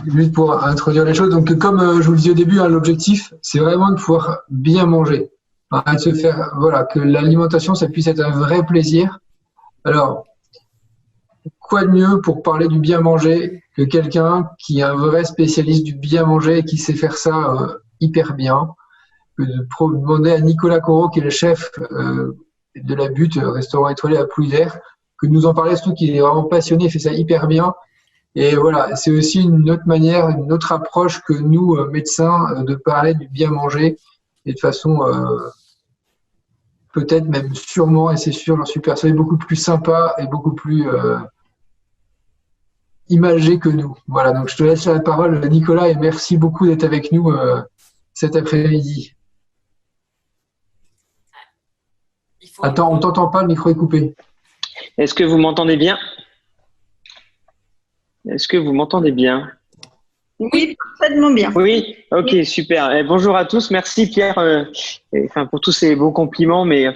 juste pour introduire les choses. Donc, comme je vous le disais au début, hein, l'objectif, c'est vraiment de pouvoir bien manger. Hein, de se faire, voilà, que l'alimentation, ça puisse être un vrai plaisir. Alors, quoi de mieux pour parler du bien manger que quelqu'un qui est un vrai spécialiste du bien manger et qui sait faire ça hyper bien, que de demander à Nicolas Corot, qui est le chef de la Butte, restaurant étoilé à Plouidère, que de nous en parler, surtout qu'il est vraiment passionné, il fait ça hyper bien. Et voilà, c'est aussi une autre manière, une autre approche que nous, médecins, de parler du bien manger et de façon peut-être même sûrement, et c'est sûr, j'en suis persuadé, beaucoup plus sympa et beaucoup plus imagé que nous. Voilà, donc je te laisse la parole, Nicolas, et merci beaucoup d'être avec nous cet après-midi. Attends, on t'entend pas, le micro est coupé. Est-ce que vous m'entendez bien? Est-ce que vous m'entendez bien? Oui, parfaitement bien. Oui, ok, super. Bonjour à tous. Merci Pierre pour tous ces beaux compliments. Mais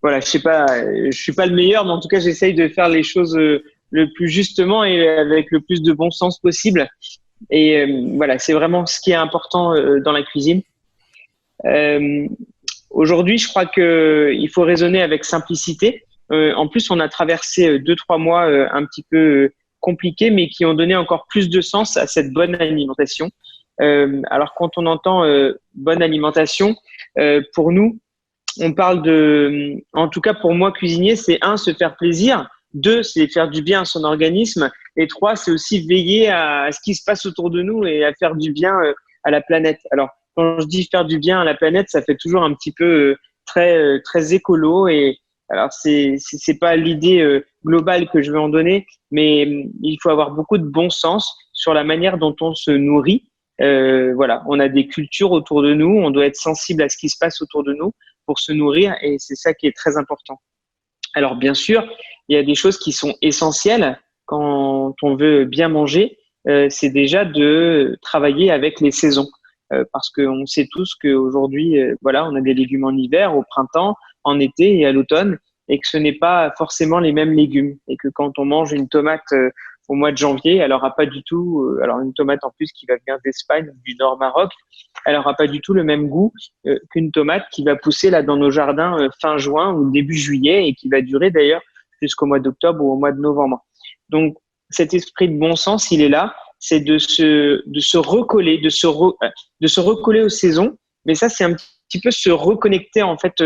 voilà, je sais pas, je suis pas le meilleur, mais en tout cas, j'essaye de faire les choses le plus justement et avec le plus de bon sens possible. Et voilà, c'est vraiment ce qui est important dans la cuisine. Aujourd'hui, je crois qu'il faut raisonner avec simplicité. En plus, on a traversé 2-3 mois un petit peu compliqués, mais qui ont donné encore plus de sens à cette bonne alimentation. Alors, quand on entend bonne alimentation, pour nous, on parle en tout cas pour moi, cuisinier, c'est 1, se faire plaisir, 2, c'est faire du bien à son organisme, et 3, c'est aussi veiller à ce qui se passe autour de nous et à faire du bien à la planète. Alors, quand je dis faire du bien à la planète, ça fait toujours un petit peu très écolo. Et alors, c'est pas l'idée globale que je veux en donner, mais il faut avoir beaucoup de bon sens sur la manière dont on se nourrit. Voilà, on a des cultures autour de nous, on doit être sensible à ce qui se passe autour de nous pour se nourrir, et c'est ça qui est très important. Alors, bien sûr, il y a des choses qui sont essentielles quand on veut bien manger. C'est déjà de travailler avec les saisons. Parce qu'on sait tous qu'aujourd'hui, voilà, on a des légumes en hiver, au printemps, en été et à l'automne, et que ce n'est pas forcément les mêmes légumes. Et que quand on mange une tomate au mois de janvier, elle aura pas du tout, alors une tomate en plus qui va venir d'Espagne ou du Nord Maroc, elle aura pas du tout le même goût qu'une tomate qui va pousser là dans nos jardins fin juin ou début juillet, et qui va durer d'ailleurs jusqu'au mois d'octobre ou au mois de novembre. Donc, cet esprit de bon sens, il est là. C'est de se recoller, de se recoller aux saisons. Mais ça, c'est un petit peu se reconnecter en fait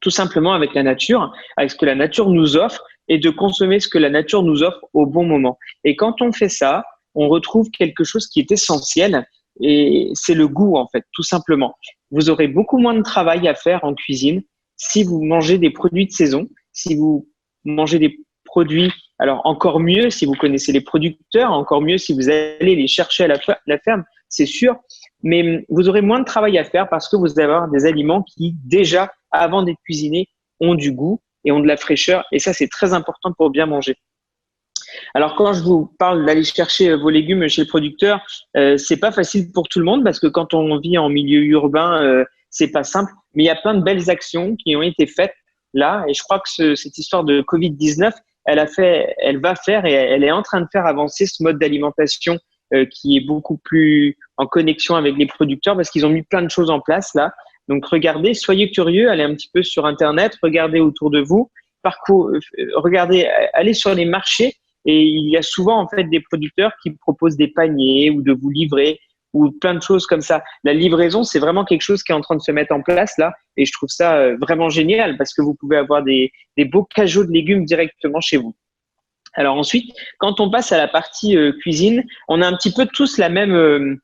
tout simplement avec la nature, avec ce que la nature nous offre, et de consommer ce que la nature nous offre au bon moment. Et quand on fait ça, on retrouve quelque chose qui est essentiel, et c'est le goût en fait, tout simplement. Vous aurez beaucoup moins de travail à faire en cuisine si vous mangez des produits de saison, si vous mangez des produits, alors encore mieux si vous connaissez les producteurs, encore mieux si vous allez les chercher à la ferme, c'est sûr, mais vous aurez moins de travail à faire parce que vous allez avoir des aliments qui déjà, avant d'être cuisinés, ont du goût et ont de la fraîcheur, et ça c'est très important pour bien manger. Alors quand je vous parle d'aller chercher vos légumes chez le producteur, c'est pas facile pour tout le monde parce que quand on vit en milieu urbain, c'est pas simple, mais il y a plein de belles actions qui ont été faites là, et je crois que cette histoire de Covid-19, elle va faire et elle est en train de faire avancer ce mode d'alimentation qui est beaucoup plus en connexion avec les producteurs parce qu'ils ont mis plein de choses en place là. Donc regardez, soyez curieux, allez un petit peu sur Internet, regardez autour de vous, regardez, allez sur les marchés, et il y a souvent en fait des producteurs qui proposent des paniers ou de vous livrer ou plein de choses comme ça. La livraison, c'est vraiment quelque chose qui est en train de se mettre en place là, et je trouve ça vraiment génial parce que vous pouvez avoir des beaux cajots de légumes directement chez vous. Alors ensuite, quand on passe à la partie cuisine, on a un petit peu tous le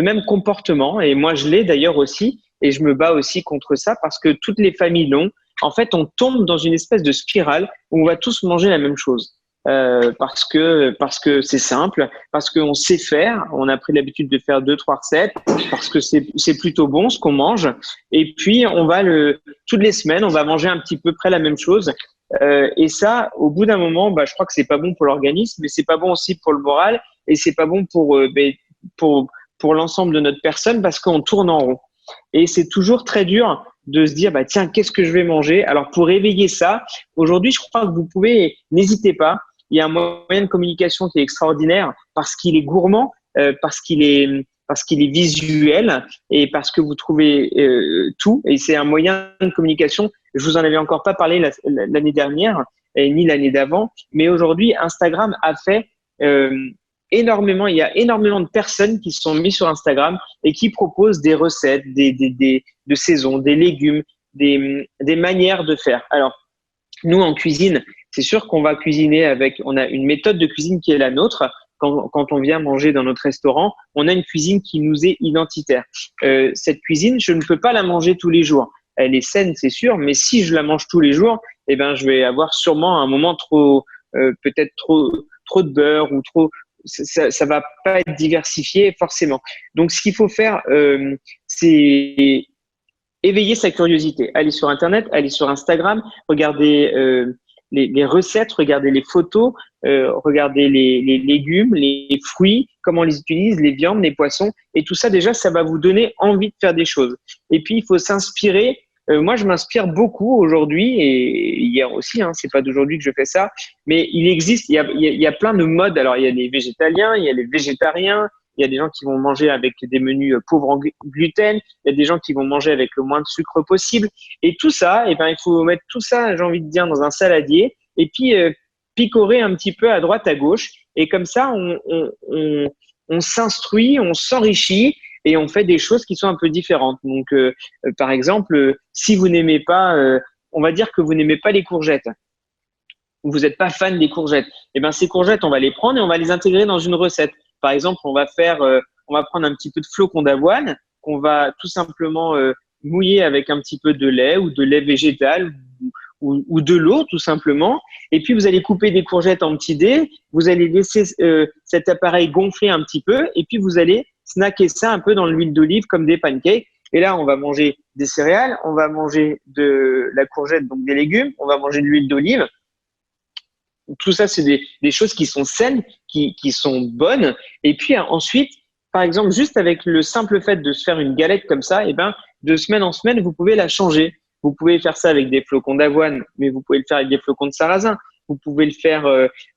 même comportement, et moi je l'ai d'ailleurs aussi, et je me bats aussi contre ça parce que toutes les familles l'ont. En fait, on tombe dans une espèce de spirale où on va tous manger la même chose. Parce que c'est simple, parce qu'on sait faire, on a pris l'habitude de faire 2-3 recettes, parce que c'est plutôt bon ce qu'on mange, et puis toutes les semaines on va manger un petit peu près la même chose, et ça au bout d'un moment, je crois que c'est pas bon pour l'organisme, mais c'est pas bon aussi pour le moral, et c'est pas bon pour l'ensemble de notre personne parce qu'on tourne en rond, et c'est toujours très dur de se dire tiens, qu'est-ce que je vais manger? Alors pour éveiller ça, aujourd'hui je crois que vous pouvez, n'hésitez pas il y a un moyen de communication qui est extraordinaire parce qu'il est gourmand, parce qu'il est visuel et parce que vous trouvez tout. Et c'est un moyen de communication. Je vous en avais encore pas parlé l'année dernière ni l'année d'avant, mais aujourd'hui, Instagram a fait énormément. Il y a énormément de personnes qui se sont mises sur Instagram et qui proposent des recettes, de saison, des légumes, des manières de faire. Alors, nous, en cuisine, c'est sûr qu'on va cuisiner on a une méthode de cuisine qui est la nôtre. Quand on vient manger dans notre restaurant, on a une cuisine qui nous est identitaire. Cette cuisine, je ne peux pas la manger tous les jours. Elle est saine, c'est sûr, mais si je la mange tous les jours, eh ben, je vais avoir sûrement un moment peut-être trop de beurre ou trop. Ça va pas être diversifié forcément. Donc, ce qu'il faut faire, c'est éveiller sa curiosité. Aller sur Internet, aller sur Instagram, regarder les recettes, regarder les photos, regarder les légumes, les fruits, comment on les utilise, les viandes, les poissons. Et tout ça, déjà, ça va vous donner envie de faire des choses. Et puis, il faut s'inspirer. Moi, je m'inspire beaucoup aujourd'hui et hier aussi, c'est pas d'aujourd'hui que je fais ça, mais il y a plein de modes. Alors, il y a les végétaliens, il y a les végétariens, il y a des gens qui vont manger avec des menus pauvres en gluten, il y a des gens qui vont manger avec le moins de sucre possible. Et tout ça, eh ben, il faut mettre tout ça, j'ai envie de dire, dans un saladier et puis picorer un petit peu à droite, à gauche. Et comme ça, on s'instruit, on s'enrichit et on fait des choses qui sont un peu différentes. Donc, par exemple, si vous n'aimez pas, on va dire que vous n'aimez pas les courgettes, ou vous n'êtes pas fan des courgettes, eh ben ces courgettes, on va les prendre et on va les intégrer dans une recette. Par exemple, on va prendre un petit peu de flocons d'avoine qu'on va tout simplement mouiller avec un petit peu de lait ou de lait végétal ou de l'eau tout simplement. Et puis, vous allez couper des courgettes en petits dés. Vous allez laisser cet appareil gonfler un petit peu et puis vous allez snacker ça un peu dans l'huile d'olive comme des pancakes. Et là, on va manger des céréales, on va manger de la courgette, donc des légumes, on va manger de l'huile d'olive. Tout ça, c'est des choses qui sont saines, qui sont bonnes. Et puis ensuite, par exemple, juste avec le simple fait de se faire une galette comme ça, eh ben, de semaine en semaine, vous pouvez la changer. Vous pouvez faire ça avec des flocons d'avoine, mais vous pouvez le faire avec des flocons de sarrasin. Vous pouvez le faire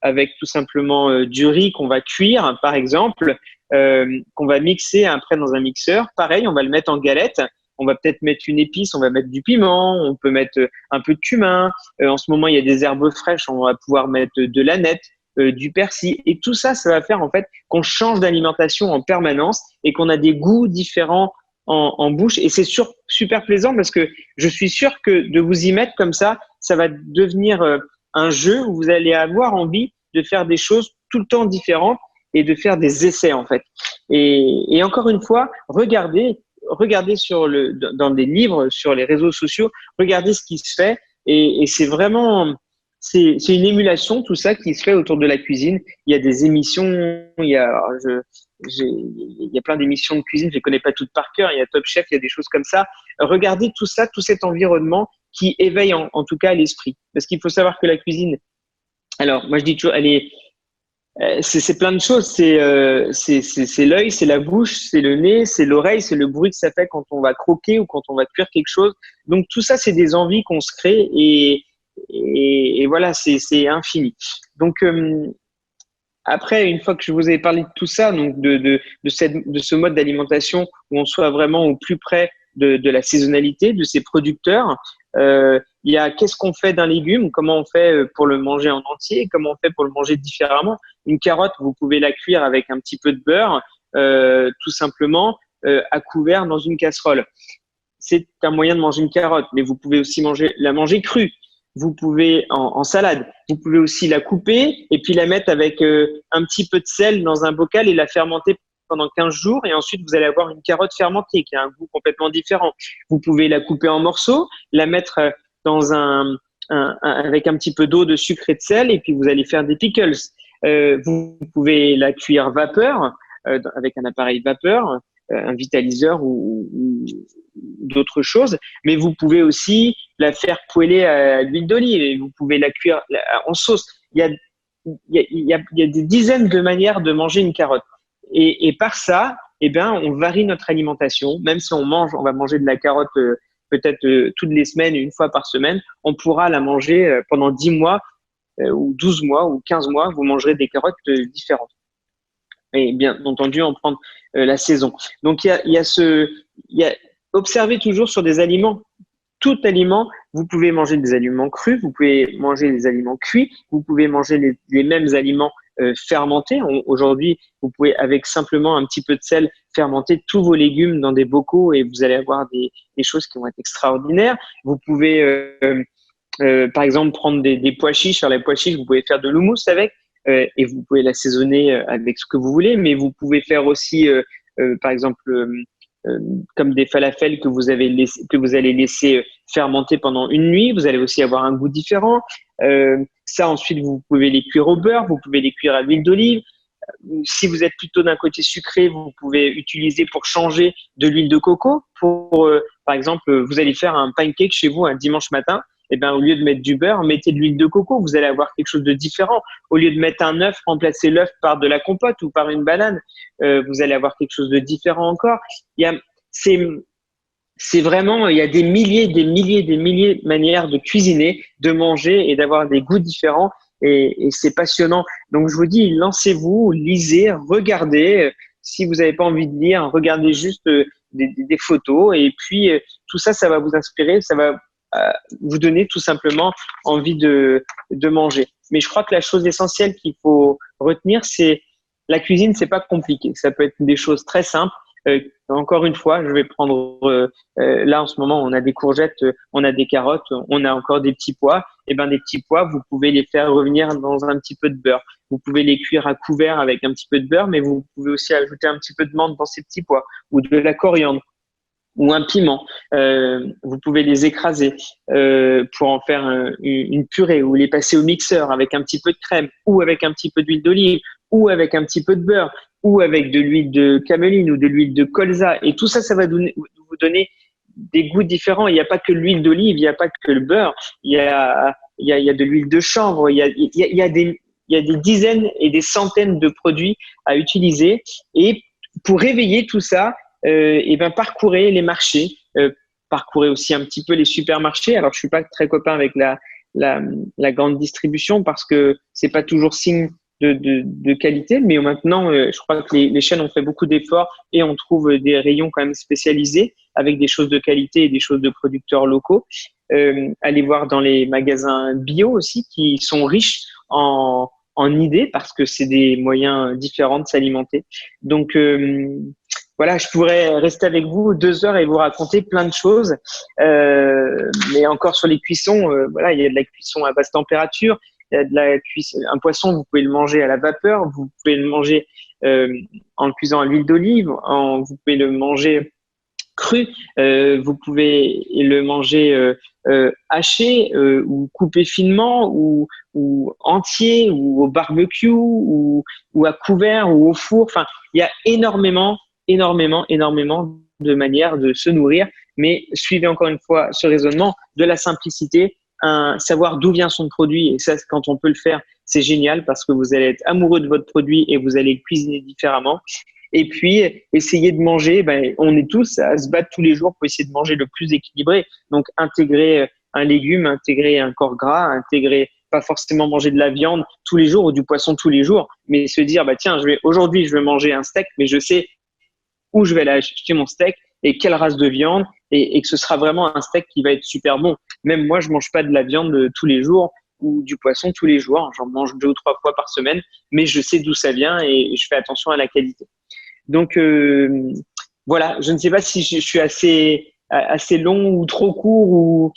avec tout simplement du riz qu'on va cuire, par exemple, qu'on va mixer après dans un mixeur. Pareil, on va le mettre en galette. On va peut-être mettre une épice, on va mettre du piment, on peut mettre un peu de cumin. En ce moment, il y a des herbes fraîches, on va pouvoir mettre de l'aneth, du persil. Et tout ça, ça va faire en fait qu'on change d'alimentation en permanence et qu'on a des goûts différents en bouche. Et c'est super plaisant parce que je suis sûr que de vous y mettre comme ça va devenir un jeu où vous allez avoir envie de faire des choses tout le temps différentes et de faire des essais en fait. Et encore une fois, regardez dans des livres, sur les réseaux sociaux, regardez ce qui se fait et c'est vraiment, c'est une émulation tout ça qui se fait autour de la cuisine. Il y a des émissions, il y a plein d'émissions de cuisine, je les connais pas toutes par cœur. Il y a Top Chef, il y a des choses comme ça. Regardez tout ça, tout cet environnement qui éveille en tout cas l'esprit. Parce qu'il faut savoir que la cuisine, alors moi je dis toujours, c'est plein de choses. C'est l'œil, c'est la bouche, c'est le nez, c'est l'oreille, c'est le bruit que ça fait quand on va croquer ou quand on va cuire quelque chose. Donc tout ça, c'est des envies qu'on se crée et voilà, c'est infini. Donc après, une fois que je vous ai parlé de tout ça, donc de ce mode d'alimentation où on soit vraiment au plus près de la saisonnalité, de ses producteurs, il y a qu'est-ce qu'on fait d'un légume, comment on fait pour le manger en entier, comment on fait pour le manger différemment. Une carotte, vous pouvez la cuire avec un petit peu de beurre, tout simplement, à couvert dans une casserole. C'est un moyen de manger une carotte, mais vous pouvez aussi la manger crue. Vous pouvez en salade. Vous pouvez aussi la couper et puis la mettre avec un petit peu de sel dans un bocal et la fermenter pendant 15 jours. Et ensuite, vous allez avoir une carotte fermentée qui a un goût complètement différent. Vous pouvez la couper en morceaux, la mettre dans avec un petit peu d'eau, de sucre et de sel et puis vous allez faire des pickles. Vous pouvez la cuire vapeur avec un appareil vapeur, un vitaliseur ou d'autres choses, mais vous pouvez aussi la faire poêler à l'huile d'olive et vous pouvez la cuire en sauce. Il y a des dizaines de manières de manger une carotte et par ça, eh ben, on varie notre alimentation. Même si on va manger de la carotte toutes les semaines, une fois par semaine, on pourra la manger pendant 10 mois ou 12 mois ou 15 mois, vous mangerez des carottes différentes. Et bien entendu, en prendre la saison. Donc, observez toujours sur des aliments. Tout aliment, vous pouvez manger des aliments crus, vous pouvez manger des aliments cuits, vous pouvez manger les mêmes aliments fermentés. Aujourd'hui, vous pouvez, avec simplement un petit peu de sel, fermenter tous vos légumes dans des bocaux et vous allez avoir des choses qui vont être extraordinaires. Vous pouvez, par exemple, prendre des pois chiches. Sur les pois chiches, vous pouvez faire de l'houmous avec et vous pouvez l'assaisonner avec ce que vous voulez, mais vous pouvez faire aussi, par exemple, comme des falafels que vous allez laisser fermenter pendant une nuit. Vous allez aussi avoir un goût différent. Ça, ensuite, vous pouvez les cuire au beurre, vous pouvez les cuire à l'huile d'olive. Si vous êtes plutôt d'un côté sucré, vous pouvez utiliser pour changer de l'huile de coco. Par exemple, vous allez faire un pancake chez vous un dimanche matin. Eh ben, au lieu de mettre du beurre, mettez de l'huile de coco. Vous allez avoir quelque chose de différent. Au lieu de mettre un œuf, remplacez l'œuf par de la compote ou par une banane. Vous allez avoir quelque chose de différent encore. C'est vraiment, il y a des milliers de manières de cuisiner, de manger et d'avoir des goûts différents. Et c'est passionnant. Donc, je vous dis, lancez-vous, lisez, regardez. Si vous n'avez pas envie de lire, regardez juste des photos. Et puis, tout ça, ça va vous inspirer. Ça va vous donner tout simplement envie de manger. Mais je crois que la chose essentielle qu'il faut retenir, c'est la cuisine, c'est pas compliqué. Ça peut être des choses très simples. Encore une fois, je vais prendre là en ce moment, on a des courgettes, on a des carottes, on a encore des petits pois. Et ben des petits pois, vous pouvez les faire revenir dans un petit peu de beurre. Vous pouvez les cuire à couvert avec un petit peu de beurre, mais vous pouvez aussi ajouter un petit peu de menthe dans ces petits pois ou de la coriandre ou un piment. Vous pouvez les écraser pour en faire une purée ou les passer au mixeur avec un petit peu de crème ou avec un petit peu d'huile d'olive ou avec un petit peu de beurre ou avec de l'huile de cameline ou de l'huile de colza. Et tout ça, ça va vous donner des goûts différents. Il n'y a pas que l'huile d'olive, il n'y a pas que le beurre, il y a de l'huile de chanvre, il y a des dizaines et des centaines de produits à utiliser. Et pour réveiller tout ça, et ben parcourez les marchés, parcourez aussi un petit peu les supermarchés. Alors je suis pas très copain avec la grande distribution parce que c'est pas toujours signe de qualité, mais maintenant je crois que les chaînes ont fait beaucoup d'efforts et on trouve des rayons quand même spécialisés avec des choses de qualité et des choses de producteurs locaux. Allez voir dans les magasins bio aussi qui sont riches en idées parce que c'est des moyens différents de s'alimenter. Donc voilà, je pourrais rester avec vous 2 heures et vous raconter plein de choses. Mais encore sur les cuissons, voilà, il y a de la cuisson à basse température. Il y a de la cuisson. Un poisson, vous pouvez le manger à la vapeur. Vous pouvez le manger en le cuisant à l'huile d'olive. Vous pouvez le manger cru. Vous pouvez le manger haché ou coupé finement ou entier ou au barbecue ou à couvert ou au four. Enfin, il y a énormément de manières de se nourrir, mais suivez encore une fois ce raisonnement de la simplicité, savoir d'où vient son produit, et ça, quand on peut le faire, c'est génial parce que vous allez être amoureux de votre produit et vous allez le cuisiner différemment. Et puis, essayer de manger, on est tous à se battre tous les jours pour essayer de manger le plus équilibré. Donc, intégrer un légume, intégrer un corps gras, intégrer pas forcément manger de la viande tous les jours ou du poisson tous les jours, mais se dire, tiens, aujourd'hui, je vais manger un steak, mais je sais où je vais aller acheter mon steak et quelle race de viande et que ce sera vraiment un steak qui va être super bon. Même moi, je mange pas de la viande tous les jours ou du poisson tous les jours. J'en mange 2 ou 3 fois par semaine, mais je sais d'où ça vient et je fais attention à la qualité. Donc, voilà, je ne sais pas si je suis assez long ou trop court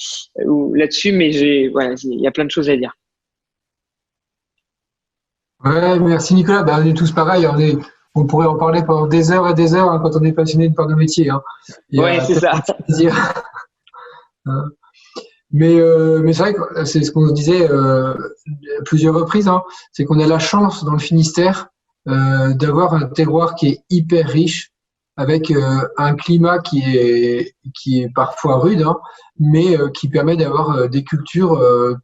ou là-dessus, mais il y a plein de choses à dire. Ouais, merci Nicolas. On est tous pareils. On pourrait en parler pendant des heures et des heures quand on est passionné par nos métiers. Oui, c'est ça. Mais c'est vrai que c'est ce qu'on disait à plusieurs reprises, c'est qu'on a la chance dans le Finistère d'avoir un terroir qui est hyper riche, avec un climat qui est parfois rude, mais qui permet d'avoir des cultures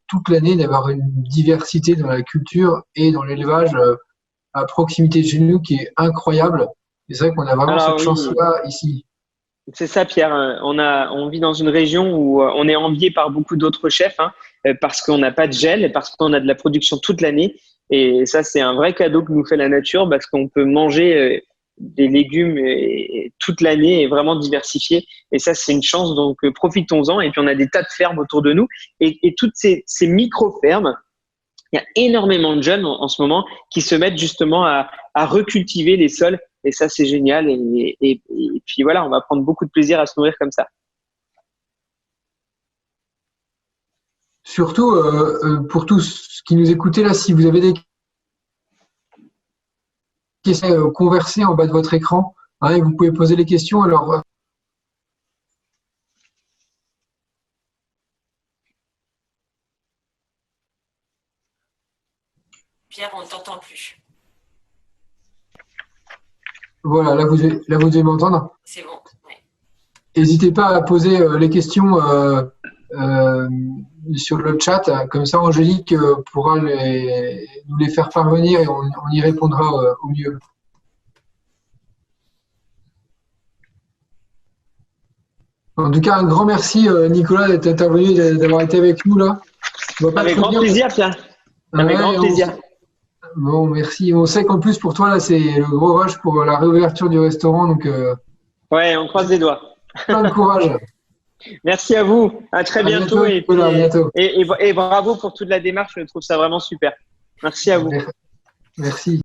toute l'année, d'avoir une diversité dans la culture et dans l'élevage à proximité de chez nous qui est incroyable. Et c'est vrai qu'on a vraiment cette chance-là ici. C'est ça, Pierre. On vit dans une région où on est envié par beaucoup d'autres chefs, hein, parce qu'on n'a pas de gel et parce qu'on a de la production toute l'année. Et ça, c'est un vrai cadeau que nous fait la nature parce qu'on peut manger des légumes toute l'année et vraiment diversifier. Et ça, c'est une chance. Donc, profitons-en. Et puis, on a des tas de fermes autour de nous. Et toutes ces micro-fermes, il y a énormément de jeunes en ce moment qui se mettent justement à recultiver les sols. Et ça, c'est génial. Et puis voilà, on va prendre beaucoup de plaisir à se nourrir comme ça. Surtout, pour tous qui nous écoutez là, si vous avez des questions, conversez en bas de votre écran, hein, et vous pouvez poser les questions. Alors, Pierre, on ne t'entend plus. voilà, là vous devez m'entendre. C'est bon. Ouais. N'hésitez pas à poser les questions sur le chat, comme ça Angélique pourra nous les faire parvenir et on y répondra au mieux. En tout cas, un grand merci Nicolas d'être intervenu, d'avoir été avec nous là. Avec grand plaisir, Pierre. Avec grand plaisir. Bon, merci. On sait qu'en plus pour toi là, c'est le gros rush pour la réouverture du restaurant, donc. Ouais, on croise les doigts. Plein de courage. Merci à vous. À très bientôt. Bientôt. Et bravo pour toute la démarche. Je trouve ça vraiment super. Merci à vous. Merci.